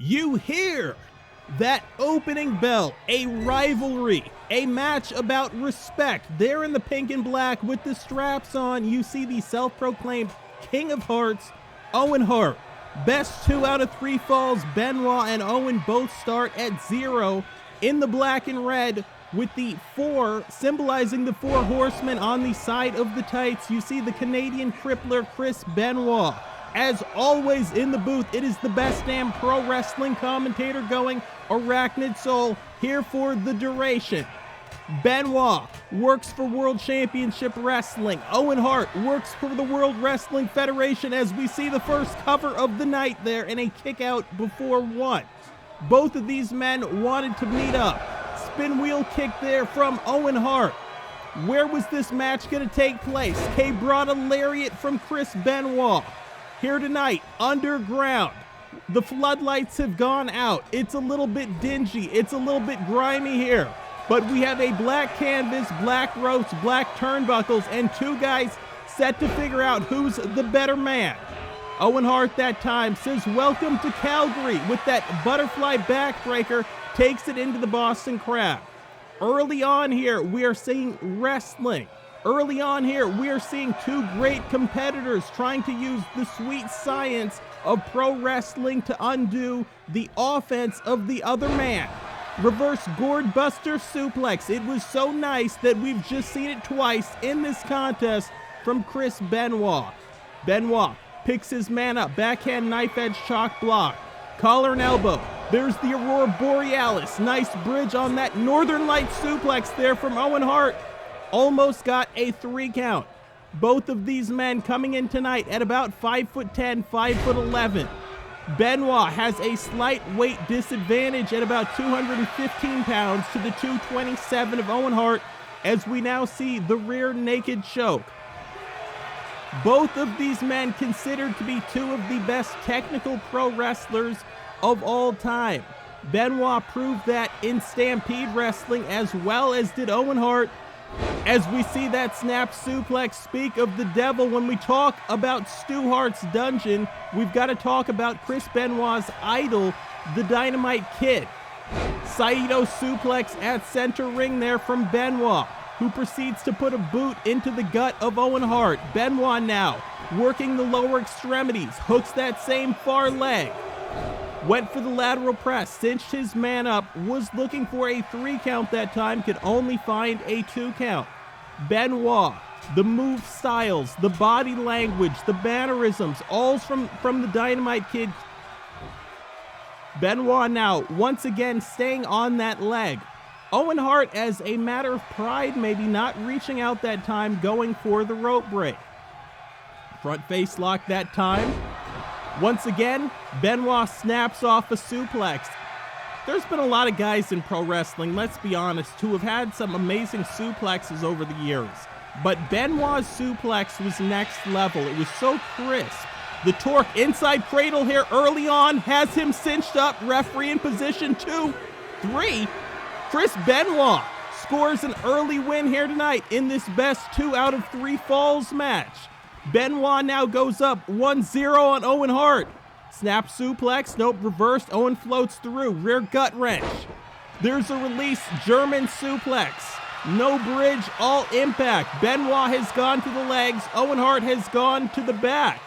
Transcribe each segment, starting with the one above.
You hear that opening bell, a rivalry, a match about respect. There in the pink and black with the straps on, you see the self-proclaimed King of Hearts, Owen Hart. Best 2 out of 3 falls, Benoit and Owen both start at 0 in the black and red with the 4 symbolizing the 4 horsemen on the side of the tights. You see the Canadian crippler Chris Benoit. As always in the booth, it is the best damn pro wrestling commentator going, Arachnid Soul, here for the duration. Benoit works for World Championship Wrestling. Owen Hart works for the World Wrestling Federation as we see the first cover of the night there and a kick out before 1. Both of these men wanted to meet up. Spin wheel kick there from Owen Hart. Where was this match going to take place? Kay brought a lariat from Chris Benoit. Here tonight, underground. The floodlights have gone out. It's a little bit dingy. It's a little bit grimy here. But we have a black canvas, black ropes, black turnbuckles, and 2 guys set to figure out who's the better man. Owen Hart that time says, "Welcome to Calgary," with that butterfly backbreaker, takes it into the Boston Crab. Early on here, we are seeing wrestling. Early on here, we are seeing 2 great competitors trying to use the sweet science of pro wrestling to undo the offense of the other man. Reverse gourd buster suplex. It was so nice that we've just seen it twice in this contest from Chris Benoit. Benoit picks his man up, backhand knife edge chalk block, collar and elbow. There's the Aurora Borealis. Nice bridge on that Northern Light suplex there from Owen Hart. Almost got a 3 count. Both of these men coming in tonight at about 5'10", 5'11". Benoit has a slight weight disadvantage at about 215 pounds to the 227 of Owen Hart as we now see the rear naked choke. Both of these men considered to be 2 of the best technical pro wrestlers of all time. Benoit proved that in Stampede Wrestling as well as did Owen Hart. As we see that snap suplex, speak of the devil, when we talk about Stu Hart's dungeon, we've got to talk about Chris Benoit's idol, the Dynamite Kid. Saito suplex at center ring there from Benoit, who proceeds to put a boot into the gut of Owen Hart. Benoit now working the lower extremities, hooks that same far leg. Went for the lateral press, cinched his man up, was looking for a 3 count that time, could only find a 2 count. Benoit, the move styles, the body language, the mannerisms, all from the Dynamite Kid. Benoit now, once again, staying on that leg. Owen Hart, as a matter of pride, maybe not reaching out that time, going for the rope break. Front face lock that time. Once again, Benoit snaps off a suplex. There's been a lot of guys in pro wrestling, let's be honest, who have had some amazing suplexes over the years. But Benoit's suplex was next level. It was so crisp. The torque inside cradle here early on has him cinched up. Referee in position 2, 3. Chris Benoit scores an early win here tonight in this best 2 out of 3 falls match. Benoit now goes up 1-0 on Owen Hart. Snap suplex, nope, reversed. Owen floats through, rear gut wrench. There's a release, German suplex. No bridge, all impact. Benoit has gone to the legs. Owen Hart has gone to the back.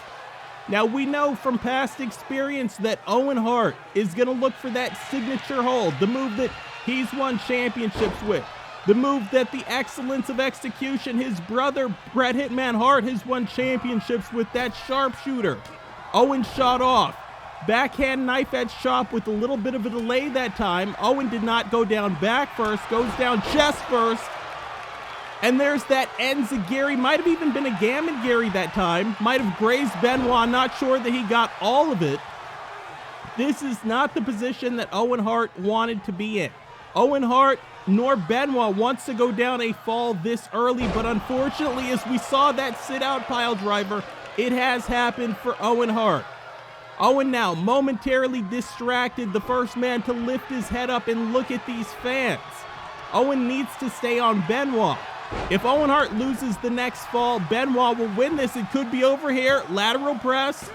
Now we know from past experience that Owen Hart is going to look for that signature hold, the move that he's won championships with. The move that the excellence of execution, his brother Bret Hitman Hart has won championships with, that sharpshooter. Owen shot off. Backhand knife edge chop with a little bit of a delay that time. Owen did not go down back first, goes down chest first. And there's that enziguri, might have even been a gamengiri that time. Might have grazed Benoit, not sure that he got all of it. This is not the position that Owen Hart wanted to be in. Owen Hart nor Benoit wants to go down a fall this early, but unfortunately, as we saw that sit-out pile driver, it has happened for Owen Hart. Owen now momentarily distracted, the first man to lift his head up and look at these fans. Owen needs to stay on Benoit. If Owen Hart loses the next fall, Benoit will win this. It could be over here. Lateral press.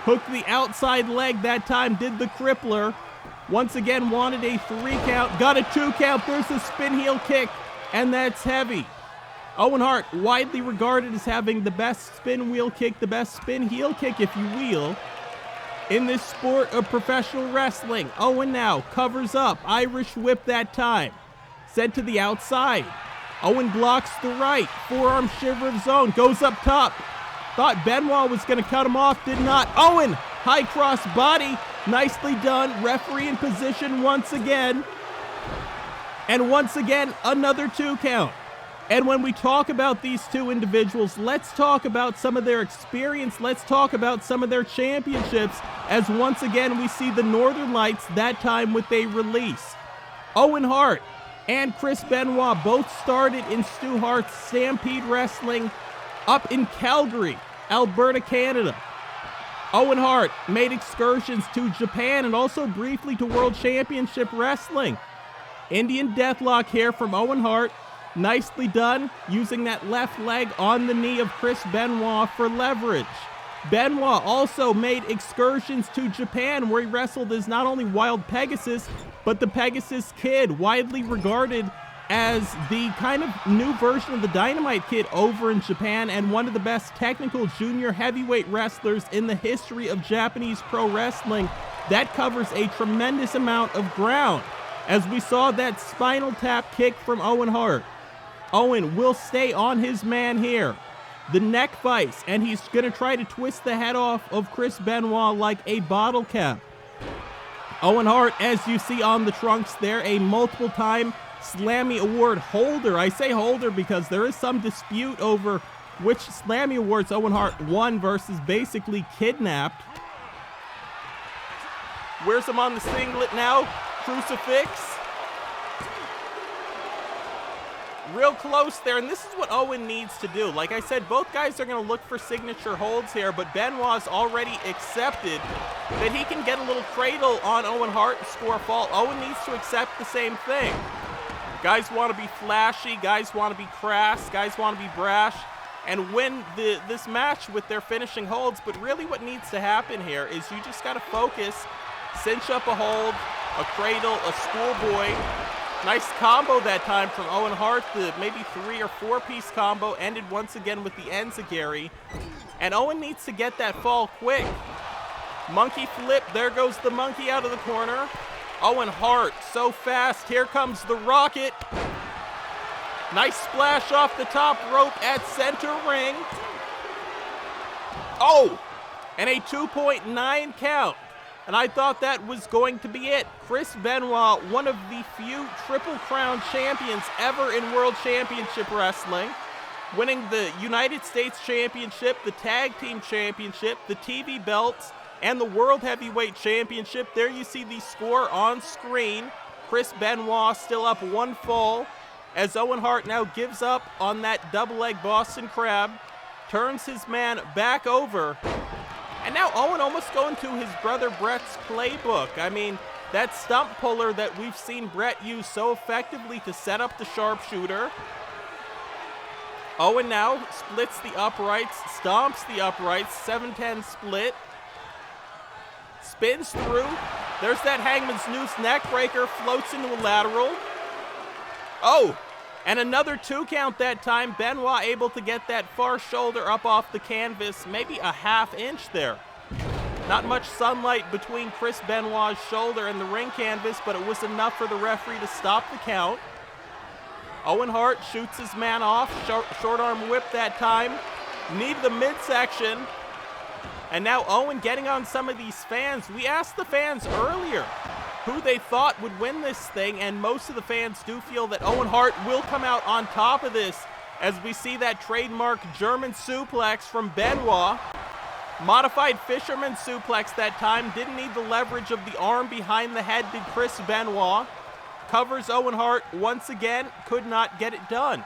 Hooked the outside leg that time, did the crippler. Once again, wanted a 3 count, got a 2 count. There's a spin heel kick, and that's heavy. Owen Hart, widely regarded as having the best spin wheel kick, the best spin heel kick, if you will, in this sport of professional wrestling. Owen now covers up, Irish whip that time. Sent to the outside. Owen blocks the right, forearm shiver of his own, goes up top. Thought Benoit was going to cut him off, did not. Owen, high cross body, nicely done. Referee in position once again. And once again, another 2 count. And when we talk about these two individuals, let's talk about some of their experience. Let's talk about some of their championships, as once again we see the Northern Lights, that time with a release. Owen Hart and Chris Benoit both started in Stu Hart's Stampede Wrestling up in Calgary, Alberta, Canada. Owen Hart made excursions to Japan and also briefly to World Championship Wrestling. Indian Deathlock here from Owen Hart. Nicely done, using that left leg on the knee of Chris Benoit for leverage. Benoit also made excursions to Japan, where he wrestled as not only Wild Pegasus, but the Pegasus Kid, widely regarded as the kind of new version of the Dynamite Kid over in Japan, and one of the best technical junior heavyweight wrestlers in the history of Japanese pro wrestling. That covers a tremendous amount of ground, as we saw that spinal tap kick from Owen Hart. Owen will stay on his man here. The neck vice, and he's going to try to twist the head off of Chris Benoit like a bottle cap. Owen Hart, as you see on the trunks there, a multiple-time Slammy Award holder. I say holder because there is some dispute over which Slammy Awards Owen Hart won versus basically kidnapped. Wears him on the singlet now. Crucifix. Real close there, and this is what Owen needs to do. Like I said, both guys are going to look for signature holds here, but Benoit's already accepted that he can get a little cradle on Owen Hart and score a fall. Owen needs to accept the same thing. Guys want to be flashy, guys want to be crass, guys want to be brash, and win this match with their finishing holds. But really what needs to happen here is you just got to focus, cinch up a hold, a cradle, a schoolboy. Nice combo that time from Owen Hart. The maybe 3 or 4 piece combo ended once again with the enziguri. And Owen needs to get that fall quick. Monkey flip, there goes the monkey out of the corner. Owen Hart, so fast, here comes the rocket. Nice splash off the top rope at center ring. Oh, and a 2.9 count. And I thought that was going to be it. Chris Benoit, one of the few Triple Crown champions ever in World Championship Wrestling, winning the United States Championship, the Tag Team Championship, the TV belts, and the World Heavyweight Championship. There you see the score on screen. Chris Benoit still up 1 fall, as Owen Hart now gives up on that double-leg Boston Crab, turns his man back over. And now Owen almost going to his brother Brett's playbook. I mean, that stump puller that we've seen Brett use so effectively to set up the sharpshooter. Owen now splits the uprights, stomps the uprights, 7-10 split. Spins through. There's that Hangman's Noose neck breaker, floats into a lateral. Oh, and another 2 count that time. Benoit able to get that far shoulder up off the canvas, maybe a ½ inch there. Not much sunlight between Chris Benoit's shoulder and the ring canvas, but it was enough for the referee to stop the count. Owen Hart shoots his man off, short arm whip that time. Knee to the midsection. And now Owen getting on some of these fans. We asked the fans earlier who they thought would win this thing, and most of the fans do feel that Owen Hart will come out on top of this, as we see that trademark German suplex from Benoit. Modified fisherman suplex that time, didn't need the leverage of the arm behind the head, did Chris Benoit. Covers Owen Hart once again, could not get it done.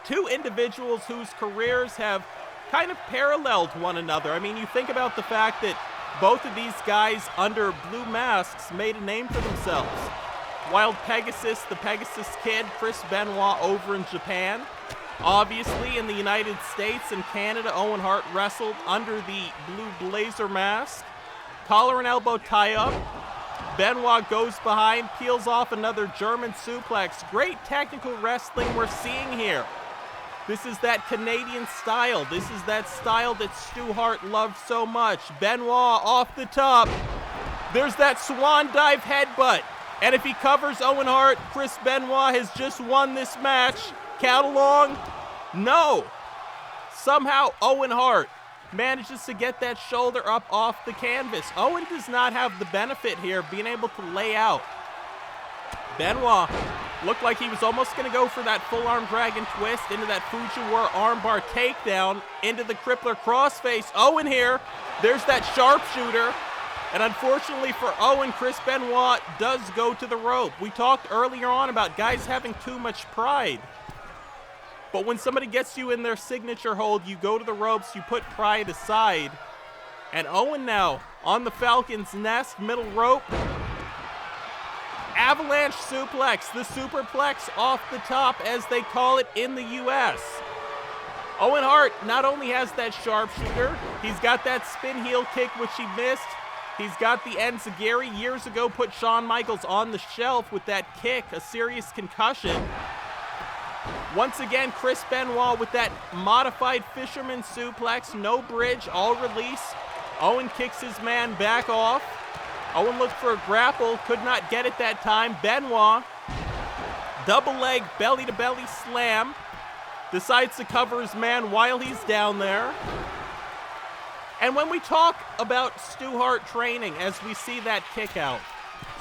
Two individuals whose careers have kind of paralleled one another. I mean, you think about the fact that both of these guys under blue masks made a name for themselves. Wild Pegasus, the Pegasus Kid, Chris Benoit over in Japan. Obviously, in the United States and Canada, Owen Hart wrestled under the blue blazer mask. Collar and elbow tie-up. Benoit goes behind, peels off another German suplex. Great technical wrestling we're seeing here. This is that Canadian style. This is that style that Stu Hart loved so much. Benoit off the top. There's that swan dive headbutt. And if he covers Owen Hart, Chris Benoit has just won this match. Count along. No. Somehow Owen Hart manages to get that shoulder up off the canvas. Owen does not have the benefit here of being able to lay out. Benoit looked like he was almost going to go for that full arm dragon twist into that Fujiwara armbar takedown into the crippler crossface. Owen here. There's that sharpshooter. And unfortunately for Owen, Chris Benoit does go to the rope. We talked earlier on about guys having too much pride. But when somebody gets you in their signature hold, you go to the ropes, you put pride aside. And Owen now on the Falcon's Nest, middle rope. Avalanche suplex, the superplex off the top as they call it in the US. Owen Hart not only has that sharpshooter, he's got that spin heel kick which he missed. He's got the enziguri. Years ago put Shawn Michaels on the shelf with that kick, a serious concussion. Once again, Chris Benoit with that modified fisherman suplex, no bridge, all release. Owen kicks his man back off. Owen looked for a grapple, could not get it that time. Benoit, double leg belly to belly slam, decides to cover his man while he's down there. And when we talk about Stu Hart training, as we see that kick out,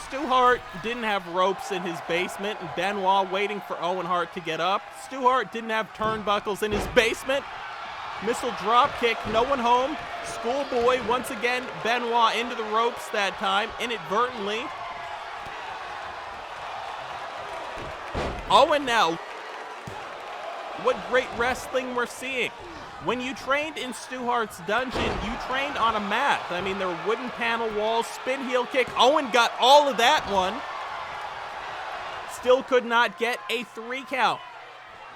Stu Hart didn't have ropes in his basement, and Benoit waiting for Owen Hart to get up. Stu Hart didn't have turnbuckles in his basement. Missile drop kick, no one home. Schoolboy, once again, Benoit into the ropes that time, inadvertently. Owen now. What great wrestling we're seeing. When you trained in Stu Hart's dungeon, you trained on a mat. I mean, there were wooden panel walls, spin heel kick. Owen got all of that one. Still could not get a 3 count.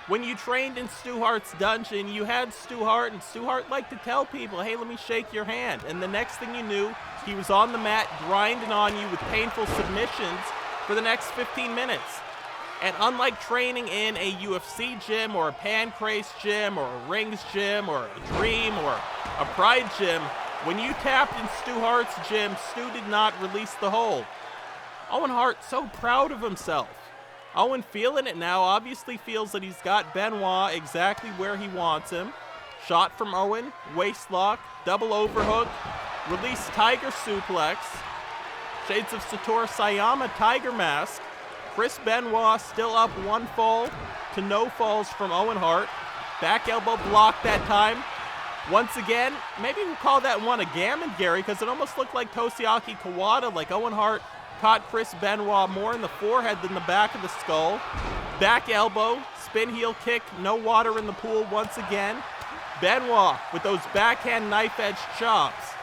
When you trained in Stu Hart's dungeon, you had Stu Hart, and Stu Hart liked to tell people, hey, let me shake your hand. And the next thing you knew, he was on the mat grinding on you with painful submissions for the next 15 minutes. And unlike training in a UFC gym or a Pancrase gym or a Rings gym or a Dream or a Pride gym, when you tapped in Stu Hart's gym, Stu did not release the hold. Owen Hart so proud of himself. Owen feeling it now, obviously feels that he's got Benoit exactly where he wants him. Shot from Owen, waist lock, double overhook, release tiger suplex. Shades of Satoru Sayama tiger mask. Chris Benoit still up 1 fall to no falls from Owen Hart. Back elbow block that time. Once again, maybe we'll call that one a gammon, Gary, because it almost looked like Toshiaki Kawada, like Owen Hart caught Chris Benoit more in the forehead than the back of the skull. Back elbow, spin heel kick, no water in the pool once again. Benoit with those backhand knife edge chops.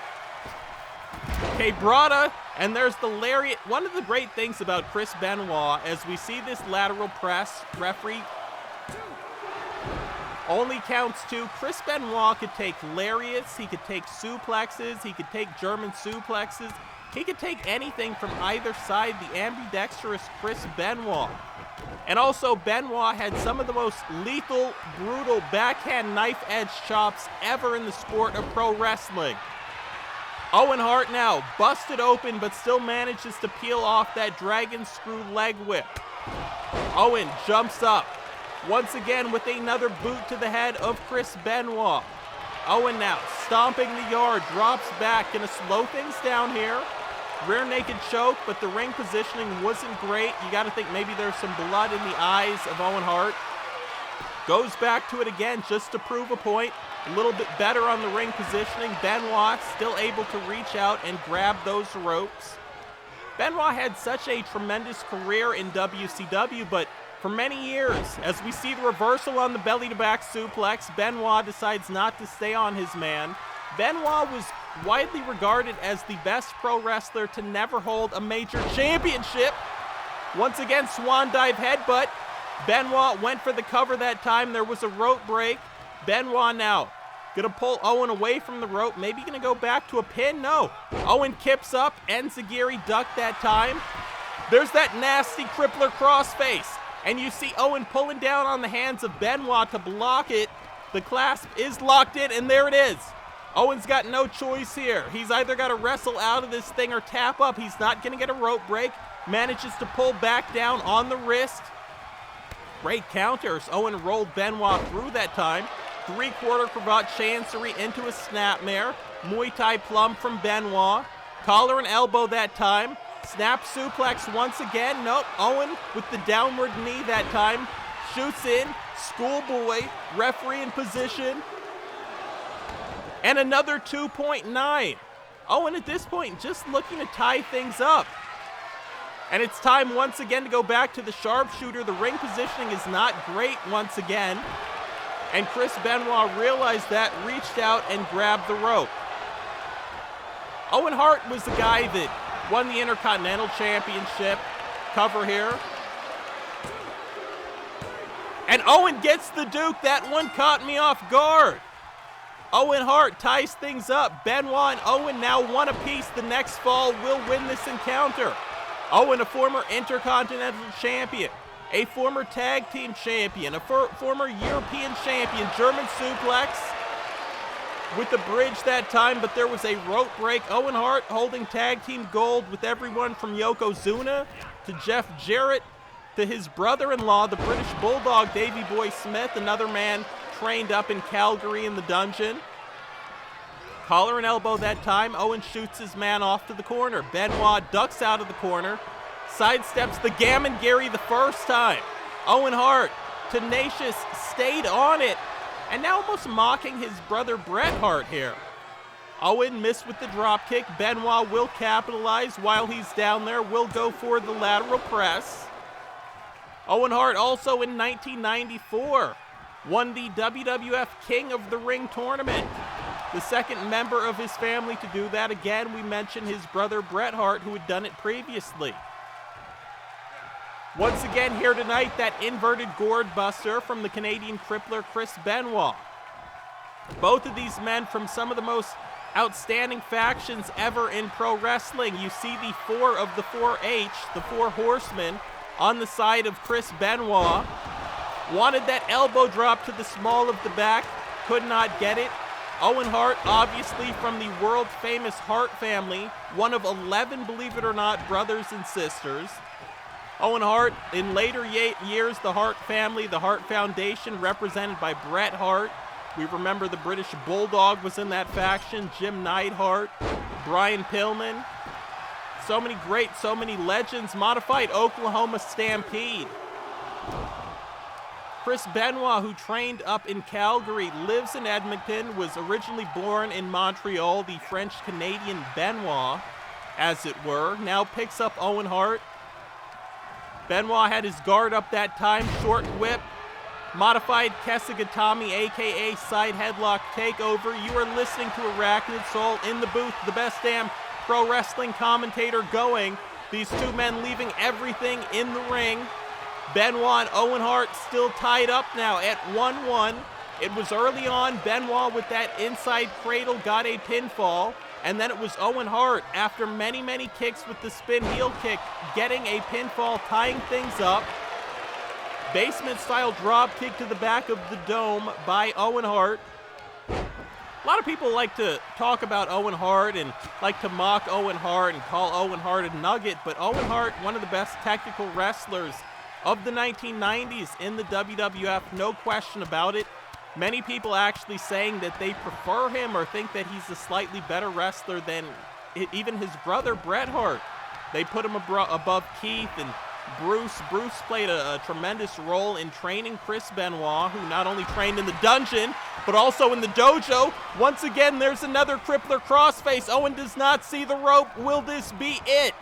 Quebrada, and there's the lariat. One of the great things about Chris Benoit, as we see this lateral press, referee only counts 2. Chris Benoit could take lariats, he could take suplexes, he could take German suplexes. He could take anything from either side, the ambidextrous Chris Benoit. And also, Benoit had some of the most lethal, brutal backhand knife edge chops ever in the sport of pro wrestling. Owen Hart now busted open, but still manages to peel off that dragon screw leg whip. Owen jumps up, once again with another boot to the head of Chris Benoit. Owen now stomping the yard, drops back, gonna slow things down here. Rear naked choke, but the ring positioning wasn't great. You got to think maybe there's some blood in the eyes of Owen Hart. Goes back to it again just to prove a point. A little bit better on the ring positioning. Benoit still able to reach out and grab those ropes. Benoit had such a tremendous career in WCW, but for many years, as we see the reversal on the belly-to-back suplex, Benoit decides not to stay on his man. Benoit was widely regarded as the best pro wrestler to never hold a major championship. Once again, swan dive headbutt. Benoit went for the cover that time. There was a rope break. Benoit now gonna pull Owen away from the rope. Maybe gonna go back to a pin. No. Owen kips up. Enziguri duck that time. There's that nasty crippler crossface. And you see Owen pulling down on the hands of Benoit to block it. The clasp is locked in, and there it is. Owen's got no choice here. He's either got to wrestle out of this thing or tap up. He's not going to get a rope break. Manages to pull back down on the wrist. Great counters. Owen rolled Benoit through that time. Three-quarter cravat chancery into a snapmare. Muay Thai plum from Benoit. Collar and elbow that time. Snap suplex once again. Nope. Owen with the downward knee that time. Shoots in. Schoolboy. Referee in position. And another 2.9. Owen at this point just looking to tie things up. And it's time once again to go back to the sharpshooter. The ring positioning is not great once again. And Chris Benoit realized that, reached out and grabbed the rope. Owen Hart was the guy that won the Intercontinental Championship. Cover here. And Owen gets the Duke. That one caught me off guard. Owen Hart ties things up. Benoit and Owen now one apiece. The next fall will win this encounter. Owen, a former Intercontinental Champion, a former Tag Team Champion, a former European Champion. German suplex with the bridge that time, but there was a rope break. Owen Hart holding Tag Team Gold with everyone from Yokozuna to Jeff Jarrett to his brother-in-law, the British Bulldog, Davey Boy Smith, another man trained up in Calgary in the dungeon. Collar and elbow that time. Owen shoots his man off to the corner. Benoit ducks out of the corner. Sidesteps the Gammon Gary the first time. Owen Hart, tenacious, stayed on it. And now almost mocking his brother Bret Hart here. Owen missed with the drop kick. Benoit will capitalize while he's down there. Will go for the lateral press. Owen Hart also in 1994 won the WWF King of the Ring tournament. The second member of his family to do that. Again, we mentioned his brother Bret Hart, who had done it previously. Once again here tonight, that inverted gourd buster from the Canadian crippler Chris Benoit. Both of these men from some of the most outstanding factions ever in pro wrestling. You see the 4 of the 4H, the 4 horsemen, on the side of Chris Benoit. Wanted that elbow drop to the small of the back, could not get it. Owen Hart, obviously from the world-famous Hart family, one of 11, believe it or not, brothers and sisters. Owen Hart, in later years, the Hart family, the Hart Foundation, represented by Bret Hart. We remember the British Bulldog was in that faction, Jim Neidhart, Brian Pillman. So many greats, so many legends. Modified Oklahoma Stampede. Chris Benoit, who trained up in Calgary, lives in Edmonton, was originally born in Montreal, the French-Canadian Benoit, as it were, now picks up Owen Hart. Benoit had his guard up that time, short whip, modified Kesagatami, aka side headlock takeover. You are listening to Arachnid Soul in the booth, the best damn pro wrestling commentator going. These two men leaving everything in the ring. Benoit and Owen Hart still tied up now at 1-1. It was early on. Benoit with that inside cradle got a pinfall. And then it was Owen Hart, after many, many kicks with the spin heel kick, getting a pinfall, tying things up. Basement-style drop kick to the back of the dome by Owen Hart. A lot of people like to talk about Owen Hart and like to mock Owen Hart and call Owen Hart a nugget, but Owen Hart, one of the best technical wrestlers of the 1990s in the WWF, no question about it. Many people actually saying that they prefer him or think that he's a slightly better wrestler than even his brother Bret Hart. They put him above Keith and Bruce. Bruce played a tremendous role in training Chris Benoit, who not only trained in the dungeon, but also in the dojo. Once again, there's another crippler crossface. Owen does not see the rope. Will this be it?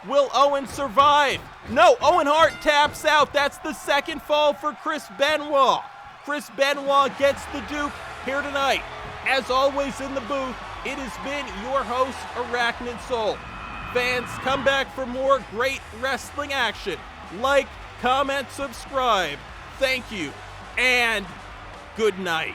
Will Owen survive? No, Owen Hart taps out. That's the second fall for Chris Benoit. Chris Benoit gets the Duke here tonight. As always in the booth, it has been your host, Arachnid Soul. Fans, come back for more great wrestling action. Like, comment, subscribe. thank you, and good night.